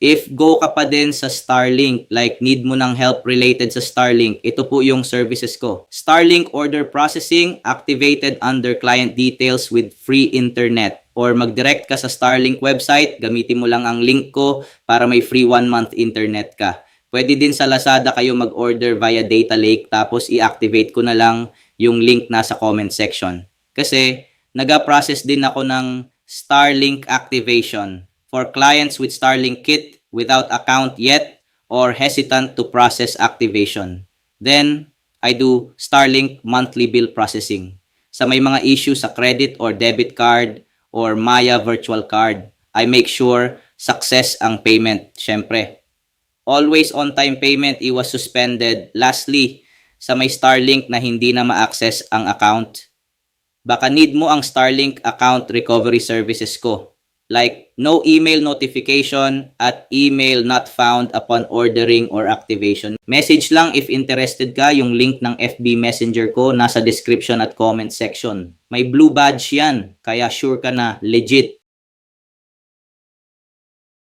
If go ka pa din sa Starlink, like need mo ng help related sa Starlink, ito po yung services ko. Starlink order processing activated under client details with free internet. Or mag-direct ka sa Starlink website, gamitin mo lang ang link ko para may free 1 month internet ka. Pwede din sa Lazada kayo mag-order via data lake tapos i-activate ko na lang yung link nasa comment section. Kasi nag-process din ako ng Starlink activation for clients with Starlink kit without account yet or hesitant to process activation. Then, I do Starlink monthly bill processing. Sa may mga issue sa credit or debit card or Maya virtual card, I make sure success ang payment, syempre. Always on-time payment, iwas suspended. Lastly, sa may Starlink na hindi na ma-access ang account, baka need mo ang Starlink account recovery services ko. Like no email notification at email not found upon ordering or activation. Message lang if interested ka, yung link ng FB Messenger ko nasa description at comment section. May blue badge yan, kaya sure ka na legit